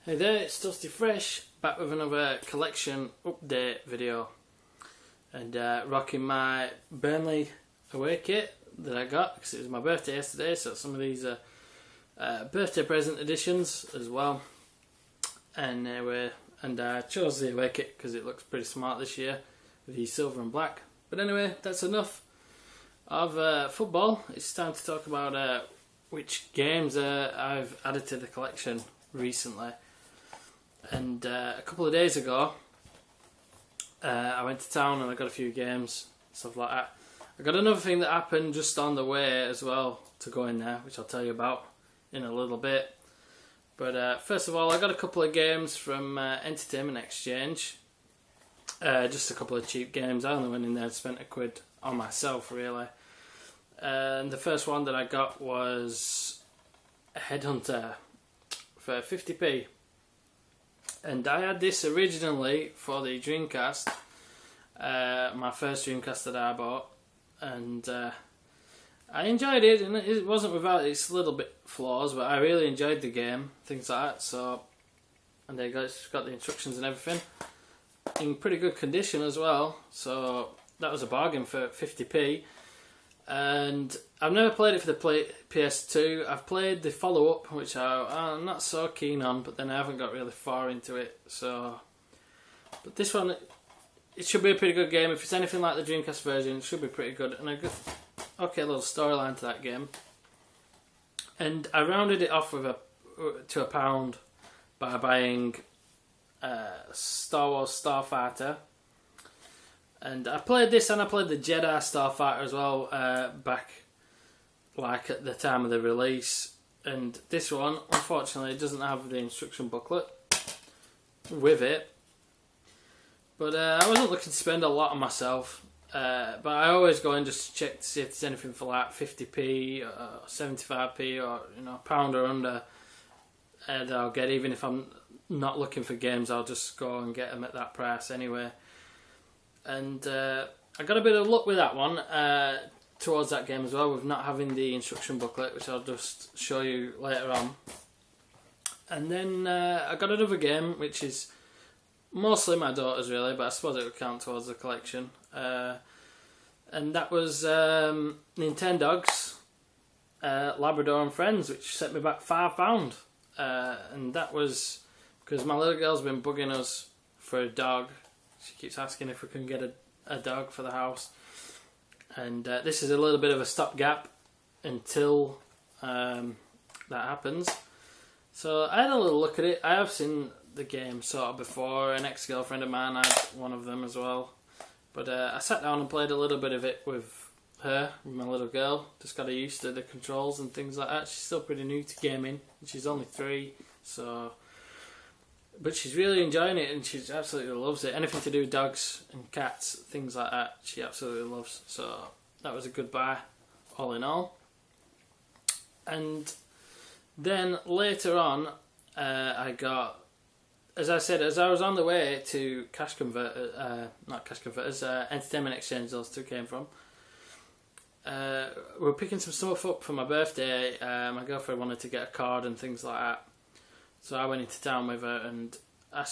Hey there, it's Dusty Fresh, back with another collection update video. And rocking my Burnley away kit that I got because it was my birthday yesterday, so some of these are birthday present editions as well. And I chose the away kit because it looks pretty smart this year with the silver and black. But anyway, that's enough of football. It's time to talk about which games I've added to the collection recently. And a couple of days ago, I went to town and I got a few games, stuff like that. I got another thing that happened just on the way as well to go in there, which I'll tell you about in a little bit. But first of all, I got a couple of games from Entertainment Exchange. Just a couple of cheap games. I only went in there and spent £1 on myself, really. And the first one that I got was a Headhunter for 50p. And I had this originally for the Dreamcast, my first Dreamcast that I bought, and I enjoyed it, and it wasn't without its little bit flaws, but I really enjoyed the game, things like that. So, and they got the instructions and everything in pretty good condition as well. So that was a bargain for 50p. And I've never played it for the PS2. I've played the follow-up, which I'm not so keen on, but then I haven't got really far into it. So, but this one, it should be a pretty good game. If it's anything like the Dreamcast version, it should be pretty good. And a good, okay, little storyline to that game. And I rounded it off to £1 by buying Star Wars Starfighter. And I played this and I played the Jedi Starfighter as well back like at the time of the release. And this one, unfortunately, doesn't have the instruction booklet with it. But I wasn't looking to spend a lot on myself. But I always go and just check to see if there's anything for like 50p or 75p or £1 or under. And I'll get, even if I'm not looking for games, I'll just go and get them at that price anyway. And I got a bit of luck with that one towards that game as well, with not having the instruction booklet, which I'll just show you later on. And then I got another game, which is mostly my daughter's really, but I suppose it would count towards the collection. And that was Nintendogs Labrador and Friends, which set me back £5. And that was because my little girl's been bugging us for a dog. She keeps asking if we can get a dog for the house. And this is a little bit of a stopgap until that happens. So I had a little look at it. I have seen the game sort of before. An ex-girlfriend of mine had one of them as well. But I sat down and played a little bit of it with her, with my little girl. Just got her used to the controls and things like that. She's still pretty new to gaming. She's only 3, so... But she's really enjoying it and she absolutely loves it. Anything to do with dogs and cats, things like that, she absolutely loves. So that was a good buy, all in all. And then later on, I got, as I said, as I was on the way to Entertainment Exchange, those two came from. We were picking some stuff up for my birthday. My girlfriend wanted to get a card and things like that. So I went into town with her and I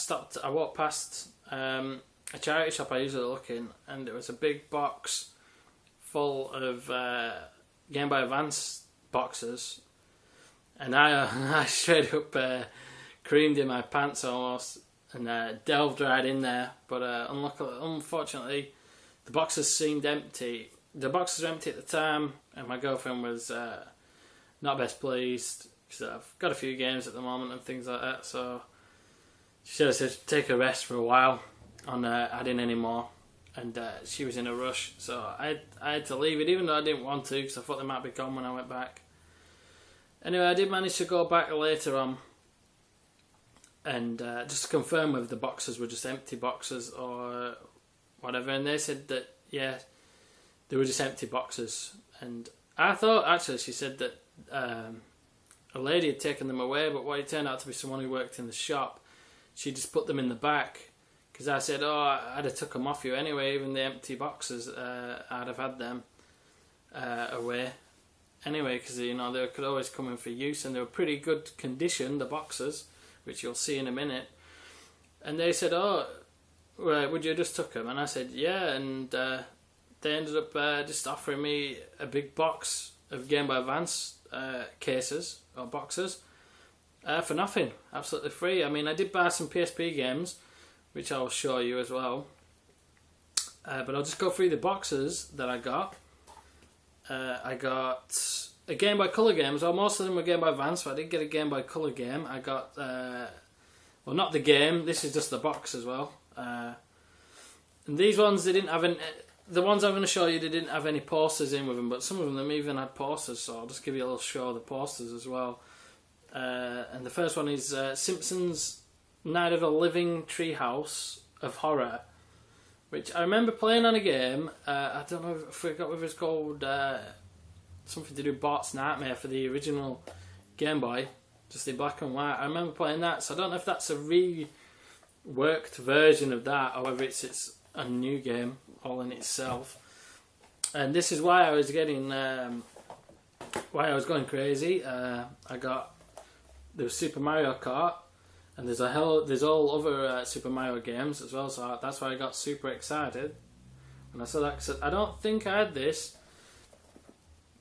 walked past a charity shop I usually look in, and it was a big box full of Game Boy Advance boxes. And I straight up creamed in my pants almost and delved right in there. But unfortunately, the boxes seemed empty. The boxes were empty at the time, and my girlfriend was not best pleased. Because I've got a few games at the moment and things like that, so she should have said take a rest for a while on adding any more, and she was in a rush, so I had to leave it, even though I didn't want to, because I thought they might be gone when I went back. Anyway, I did manage to go back later on, and just to confirm whether the boxes were just empty boxes or whatever, and they said that, yeah, they were just empty boxes. And I thought, actually, she said that a lady had taken them away, but what it turned out to be someone who worked in the shop. She just put them in the back, because I said, I'd have took them off you anyway, even the empty boxes, I'd have had them away anyway, because they could always come in for use, and they were pretty good condition, the boxes, which you'll see in a minute. And they said, "Oh, right, would you just took them?" And I said, "Yeah." And they ended up just offering me a big box of Game Boy Advance cases or boxes for nothing, absolutely free. I mean, I did buy some PSP games, which I'll show you as well. But I'll just go through the boxes that I got. I got a Game Boy Color game as well. Most of them were Game Boy Advance, but I did get a Game Boy Color game. I got, well, not the game, this is just the box as well. And these ones, they didn't have any, the ones I'm going to show you, they didn't have any posters in with them, but some of them even had posters, so I'll just give you a little show of the posters as well. And the first one is Simpsons Night of a Living Treehouse of Horror, which I remember playing on a game. I don't know, I forgot if it's called something to do with Bart's Nightmare for the original Game Boy, just in black and white. I remember playing that, so I don't know if that's a reworked version of that or whether it's a new game all in itself. And this is why I was getting, why I was going crazy. I got the Super Mario Kart. And there's all other Super Mario games as well, so that's why I got super excited when I saw that. Cause I don't think I had this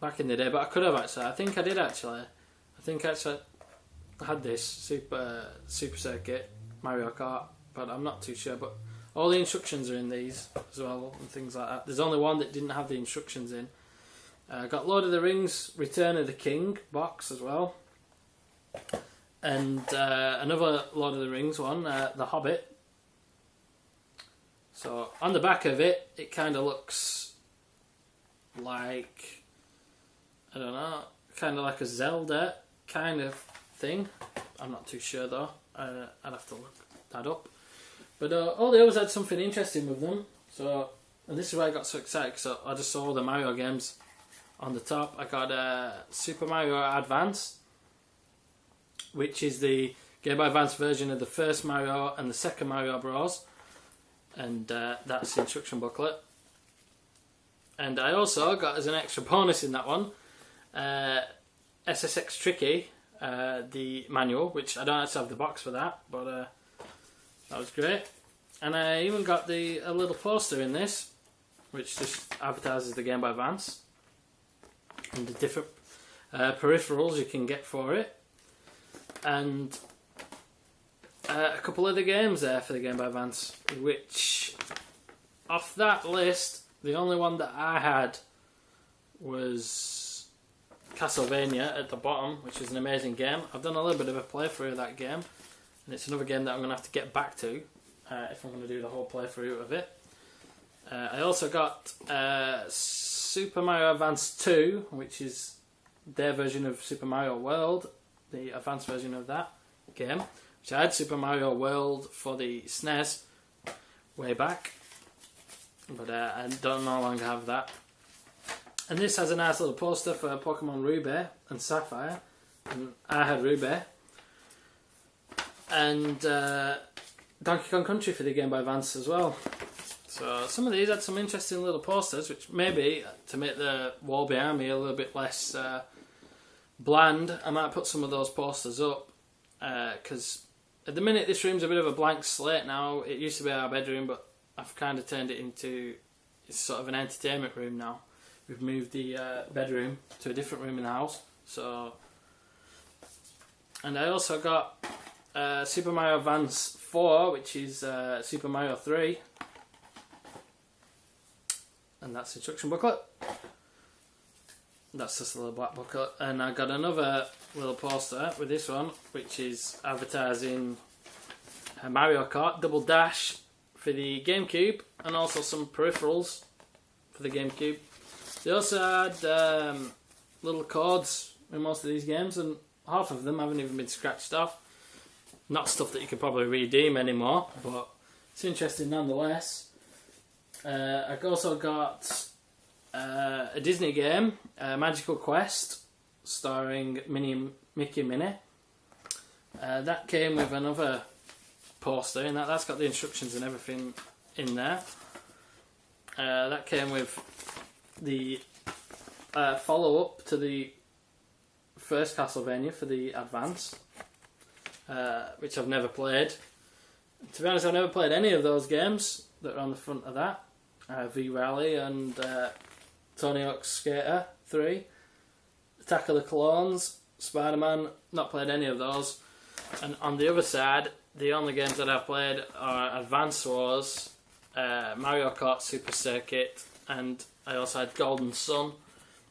back in the day, but I could have actually. I think I did actually. I think actually I had this Super Circuit Mario Kart, but I'm not too sure. But all the instructions are in these as well and things like that. There's only one that didn't have the instructions in. I got Lord of the Rings Return of the King box as well. And another Lord of the Rings one, The Hobbit. So on the back of it, it kind of looks like, I don't know, kind of like a Zelda kind of thing. I'm not too sure though. I'd have to look that up. But all the others had something interesting with them. So, and this is why I got so excited, because I just saw all the Mario games on the top. I got Super Mario Advance, which is the Game Boy Advance version of the first Mario and the second Mario Bros. And that's the instruction booklet. And I also got, as an extra bonus in that one, SSX Tricky, the manual, which I don't actually have the box for that, but that was great. And I even got a little poster in this, which just advertises the Game Boy Advance and the different peripherals you can get for it. And a couple of the games there for the Game Boy Advance, which off that list, the only one that I had was Castlevania at the bottom, which is an amazing game. I've done a little bit of a playthrough of that game, and it's another game that I'm going to have to get back to if I'm going to do the whole playthrough of it. I also got Super Mario Advance 2, which is their version of Super Mario World, the advanced version of that game, which I had Super Mario World for the SNES way back, but I don't no longer have that. And this has a nice little poster for Pokemon Ruby and Sapphire, and I had Ruby, and Donkey Kong Country for the Game Boy Advance as well. So some of these had some interesting little posters, which maybe to make the wall behind me a little bit less bland, I might put some of those posters up, because at the minute this room's a bit of a blank slate now. It used to be our bedroom, but I've kind of turned it into, it's sort of an entertainment room now. We've moved the bedroom to a different room in the house. So, and I also got Super Mario Advance 4, which is Super Mario 3, and that's the instruction booklet. That's just a little black booklet. And I got another little poster with this one, which is advertising Mario Kart Double Dash for the GameCube, and also some peripherals for the GameCube. They also had little codes in most of these games, and half of them haven't even been scratched off. Not stuff that you could probably redeem anymore, but it's interesting nonetheless. I also got a Disney game, Magical Quest, starring Mickey and Minnie. That came with another poster, and that's got the instructions and everything in there. That came with the follow-up to the first Castlevania for the Advance. which I've never played. To be honest, I've never played any of those games that are on the front of that. V-Rally and Tony Hawk's Skater 3. Attack of the Clones, Spider-Man, not played any of those. And on the other side, the only games that I've played are Advance Wars, Mario Kart Super Circuit, and I also had Golden Sun,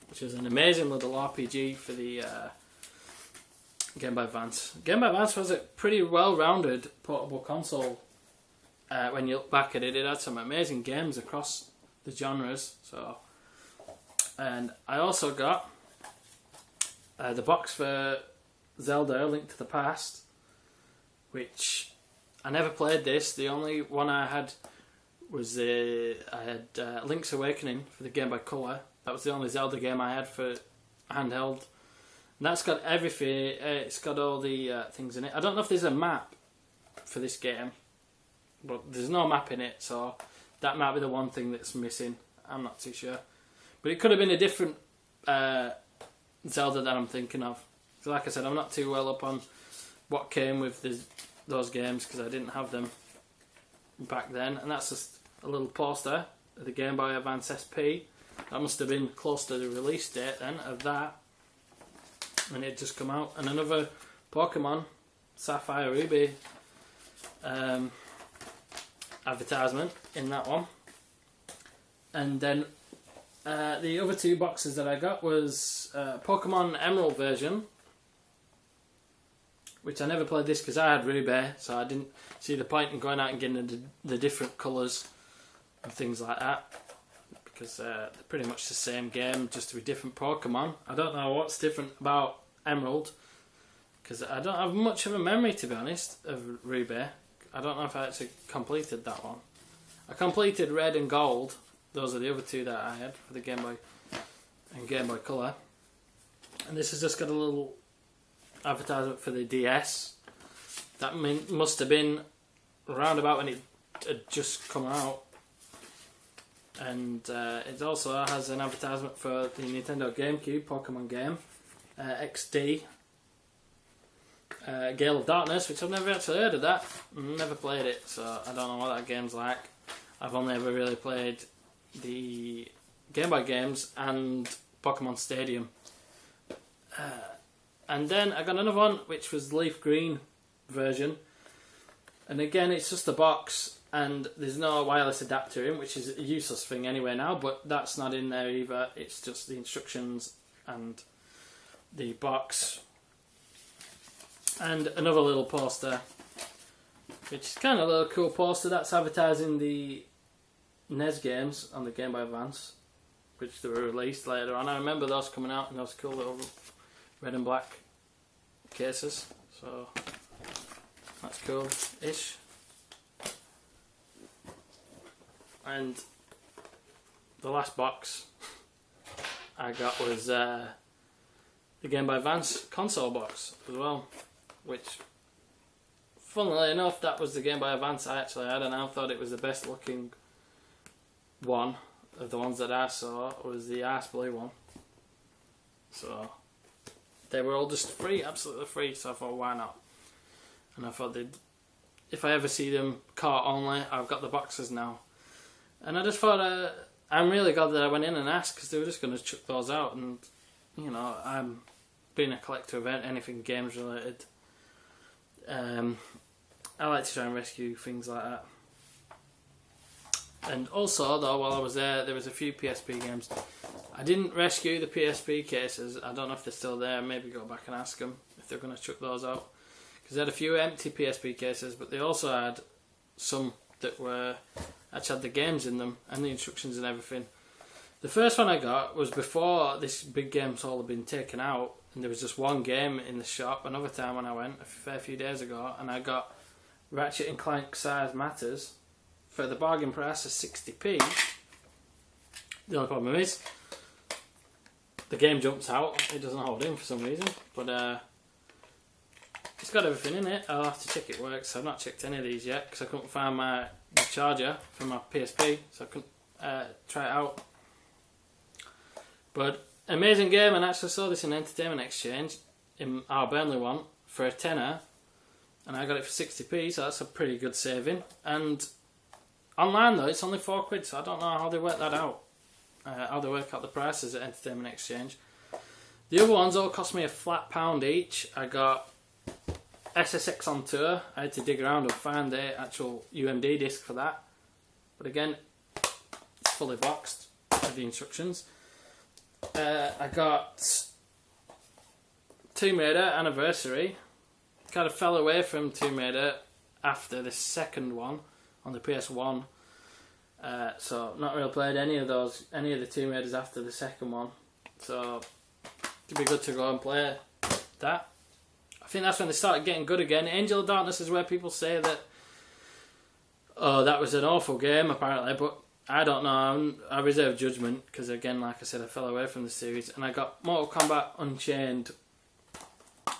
which is an amazing little RPG for the Game Boy Advance. Game Boy Advance was a pretty well-rounded portable console. When you look back at it, it had some amazing games across the genres. So, and I also got the box for Zelda: Link to the Past, which I never played this. The only one I had was Link's Awakening for the Game Boy Color. That was the only Zelda game I had for handheld. And that's got everything. It's got all the things in it. I don't know if there's a map for this game, but there's no map in it, so that might be the one thing that's missing. I'm not too sure. But it could have been a different Zelda that I'm thinking of. So like I said, I'm not too well up on what came with those games because I didn't have them back then. And that's just a little poster of the Game Boy Advance SP. That must have been close to the release date then of that. And it just come out. And another Pokemon Sapphire Ruby advertisement in that one. And then the other two boxes that I got was Pokemon Emerald version, which I never played this because I had Ruby, so I didn't see the point in going out and getting the different colours and things like that, because they're pretty much the same game, just with different Pokemon. I don't know what's different about Emerald, because I don't have much of a memory, to be honest, of Ruby. I don't know if I actually completed that one. I completed Red and Gold. Those are the other two that I had for the Game Boy and Game Boy Color. And this has just got a little advertisement for the DS. That must have been around about when it had just come out. And it also has an advertisement for the Nintendo GameCube Pokemon game, XD. Gale of Darkness, which I've never actually heard of that. Never played it, so I don't know what that game's like. I've only ever really played the Game Boy games and Pokemon Stadium. And then I got another one, which was the Leaf Green version. And again, it's just a box, and there's no wireless adapter in, which is a useless thing anyway now, but that's not in there either. It's just the instructions and the box. And another little poster, which is kind of a little cool poster. That's advertising the NES games on the Game Boy Advance, which they were released later on. I remember those coming out in those cool little red and black cases. So that's cool-ish. And the last box I got was the Game Boy Advance console box as well, which, funnily enough, that was the Game Boy Advance I actually had, and I thought it was the best looking one of the ones that I saw, was the ice blue one. So they were all just free, absolutely free, so I thought, why not? And I thought, if I ever see them cart only, I've got the boxes now. And I just thought, I'm really glad that I went in and asked, because they were just going to chuck those out, and, you know, I'm being a collector of anything games related. I like to try and rescue things like that. And also, though, while I was there was a few PSP games. I didn't rescue the PSP cases. I don't know if they're still there. Maybe go back and ask them if they're going to chuck those out. Because they had a few empty PSP cases, but they also had some that were actually had the games in them and the instructions and everything. The first one I got was before this big games hall had been taken out, and there was just one game in the shop. Another time when I went a fair few days ago, and I got Ratchet and Clank Size Matters for the bargain price of 60p. The only problem is the game jumps out. It doesn't hold in for some reason, but it's got everything in it. I'll have to check it works. I've not checked any of these yet because I couldn't find the charger for my PSP, so I couldn't try it out. But amazing game, and I actually saw this in Entertainment Exchange in our Burnley one for a tenner. and I got it for 60p, so that's a pretty good saving. And online though, it's only £4, so I don't know how they work that out. How they work out the prices at Entertainment Exchange. The other ones all cost me a flat £1 each. I got SSX on tour. I had to dig around and find the actual UMD disc for that. But again, it's fully boxed with the instructions. I got Tomb Raider Anniversary. Kind of fell away from Tomb Raider after the second one on the PS1. So not really played any of the Tomb Raiders after the second one. So it'd be good to go and play that. I think that's when they started getting good again. Angel of Darkness is where people say that, oh, that was an awful game apparently, but I don't know. I reserve judgment because again, like I said, I fell away from the series. And I got Mortal Kombat Unchained,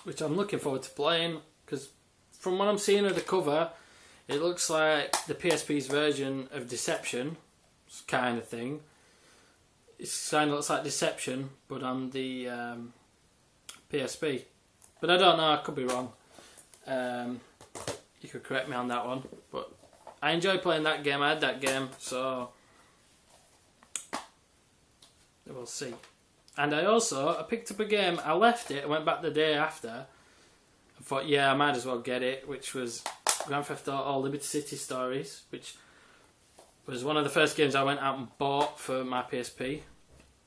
which I'm looking forward to playing because from what I'm seeing of the cover, it looks like the PSP's version of Deception kind of thing. It kind of looks like Deception, but on the PSP. But I don't know, I could be wrong. You could correct me on that one. But I enjoy playing that game, I had that game, so we'll see. And I picked up a game, I left it, I went back the day after, and thought, yeah, I might as well get it, which was Grand Theft Auto Liberty City Stories, which was one of the first games I went out and bought for my PSP.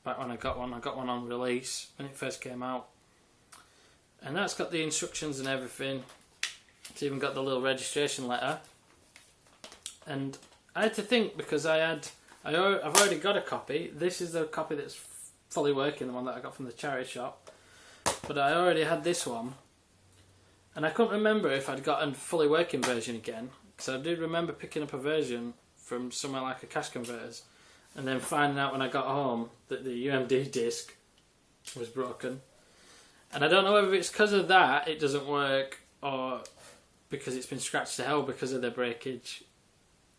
Back when I got one on release when it first came out. And that's got the instructions and everything. It's even got the little registration letter. And I had to think because I've already got a copy. This is the copy that's fully working, the one that I got from the charity shop. But I already had this one. And I couldn't remember if I'd got a fully working version again. Because I did remember picking up a version from somewhere like a Cash Converters. And then finding out when I got home that the UMD disc was broken. And I don't know whether it's because of that it doesn't work or because it's been scratched to hell because of the breakage.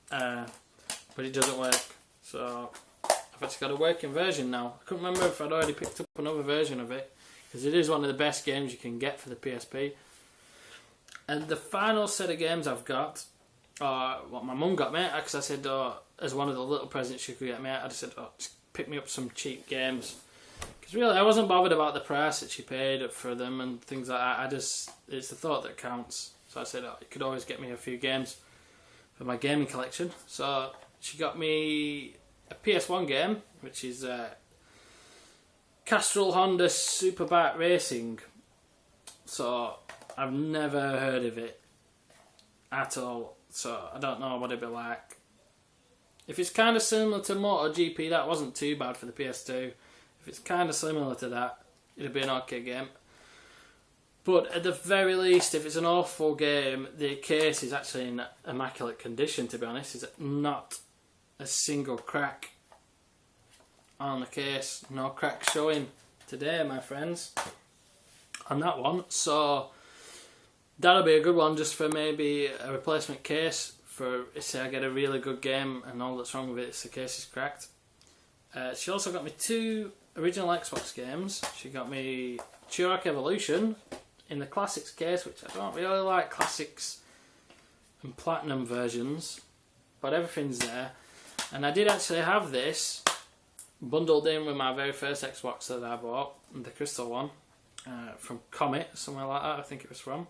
But it doesn't work. So I've actually got a working version now. I couldn't remember if I'd already picked up another version of it. Because it is one of the best games you can get for the PSP. And the final set of games I've got are what my mum got me. Because I said, as one of the little presents she could get me, I just said, just pick me up some cheap games. Because really, I wasn't bothered about the price that she paid for them and things like that. It's the thought that counts. So I said, you could always get me a few games for my gaming collection. So she got me a PS1 game, which is Castrol Honda Superbike Racing. So I've never heard of it at all. So I don't know what it'd be like. If it's kind of similar to MotoGP, that wasn't too bad for the PS2. If it's kind of similar to that, it'd be an okay game. But at the very least, if it's an awful game, the case is actually in immaculate condition, to be honest. There's not a single crack on the case. No crack showing today, my friends, on that one. So that'll be a good one just for maybe a replacement case for, say I get a really good game and all that's wrong with it is the case is cracked. She also got me 2 original Xbox games. She got me Turok Evolution in the Classics case, which I don't really like Classics and Platinum versions, but everything's there. And I did actually have this bundled in with my very first Xbox that I bought, the Crystal one, from Comet, somewhere like that I think it was from.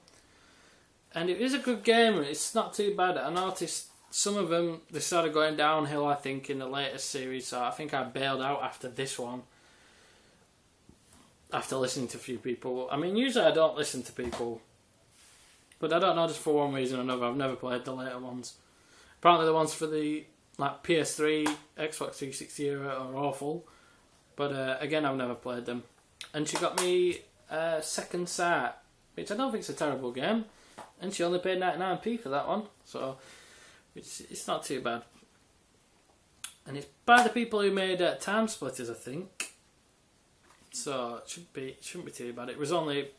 And it is a good game, it's not too bad. I noticed some of them, they started going downhill I think in the latest series, so I think I bailed out after this one. After listening to a few people. I mean, usually I don't listen to people, but I don't know, just for one reason or another, I've never played the later ones. Apparently the ones for the PS3, Xbox 360 era are awful, but again, I've never played them. And she got me Second Sight, which I don't think is a terrible game, and she only paid 99p for that one, so it's not too bad. And it's by the people who made Time Splitters, I think. So it shouldn't be too bad. It was only,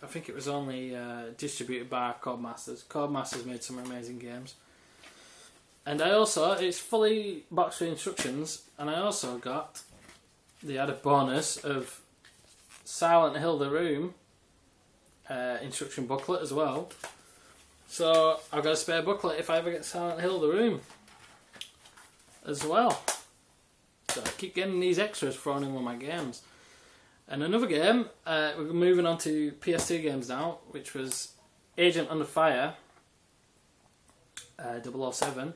I think it was only distributed by Codemasters. Codemasters made some amazing games. And I also, it's fully boxed with instructions, and I also got the added bonus of Silent Hill The Room instruction booklet as well. So I've got a spare booklet if I ever get Silent Hill The Room as well. So I keep getting these extras thrown in with my games. And another game, we're moving on to PS2 games now, which was Agent Under Fire 007.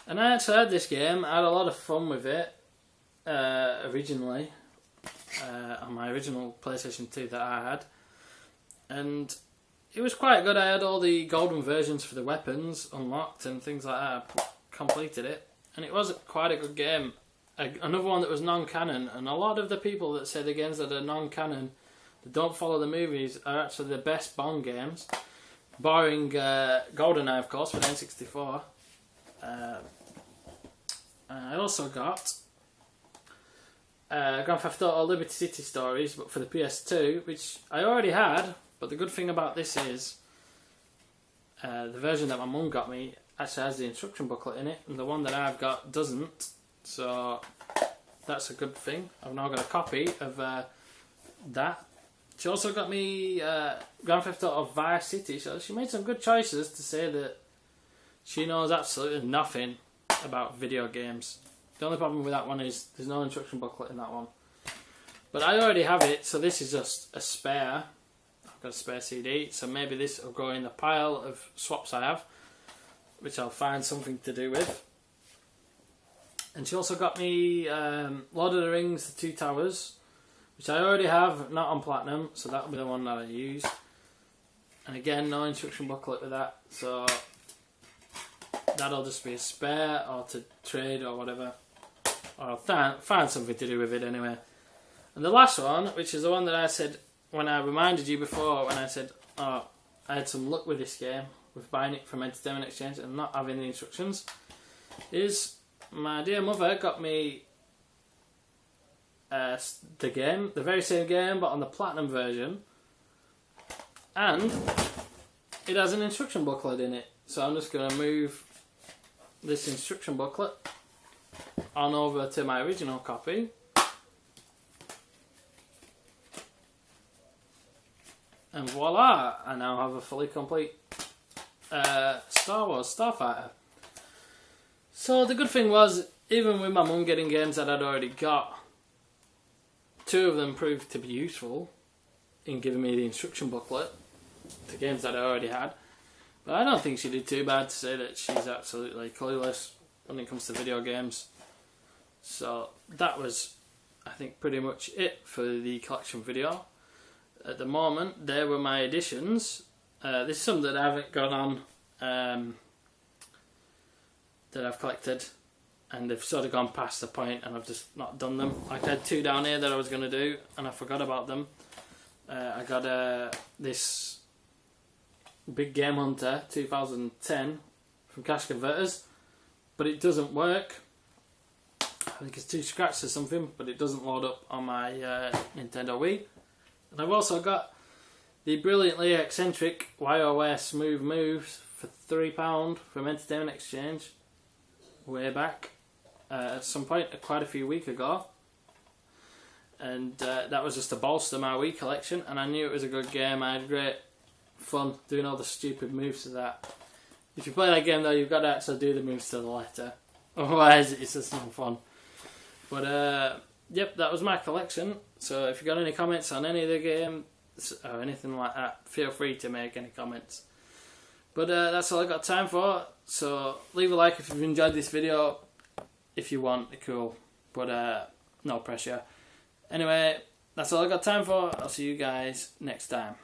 And I actually had this game. I had a lot of fun with it originally on my original PlayStation 2 that I had. And it was quite good. I had all the golden versions for the weapons unlocked and things like that. I completed it. And it was quite a good game. Another one that was non-canon, and a lot of the people that say the games that are non-canon, that don't follow the movies, are actually the best Bond games, barring GoldenEye, of course, for the N64. I also got Grand Theft Auto Liberty City Stories, but for the PS2, which I already had, but the good thing about this is the version that my mum got me actually has the instruction booklet in it, and the one that I've got doesn't. So that's a good thing. I've now got a copy of that. She also got me Grand Theft Auto Vice City, so she made some good choices to say that she knows absolutely nothing about video games. The only problem with that one is there's no instruction booklet in that one. But I already have it, so this is just a spare. I've got a spare CD, so maybe this will go in the pile of swaps I have, which I'll find something to do with. And she also got me Lord of the Rings, The Two Towers, which I already have, not on Platinum, so that'll be the one that I use. And again, no instruction booklet with that, so that'll just be a spare or to trade or whatever. Or I'll find something to do with it anyway. And the last one, which is the one that I said when I reminded you before, when I said, oh, I had some luck with this game, with buying it from Entertainment Exchange and not having the instructions, is my dear mother got me the game, the very same game, but on the Platinum version, and it has an instruction booklet in it. So I'm just going to move this instruction booklet on over to my original copy. And voila, I now have a fully complete Star Wars Starfighter. So the good thing was, even with my mum getting games that I'd already got, two of them proved to be useful in giving me the instruction booklet to games that I already had. But I don't think she did too bad to say that she's absolutely clueless when it comes to video games. So that was, I think, pretty much it for the collection video. At the moment, there were my additions. This is some that I haven't got on, that I've collected, and they've sort of gone past the point and I've just not done them. Like I had two down here that I was going to do and I forgot about them. I got this Big Game Hunter 2010 from Cash Converters, but it doesn't work. I think it's too scratched or something, but it doesn't load up on my Nintendo Wii. And I've also got the brilliantly eccentric WiiWare Smooth Moves for £3 from Entertainment Exchange way back at some point quite a few weeks ago, and that was just to bolster my Wii collection, and I knew it was a good game. I had great fun doing all the stupid moves to that. If you play that game though, you've got to actually do the moves to the letter, otherwise it's just no fun. But yep, that was my collection. So if you got any comments on any of the games or anything like that, feel free to make any comments. But that's all I got time for. So leave a like if you've enjoyed this video. If you want, cool. But no pressure. Anyway, that's all I got time for. I'll see you guys next time.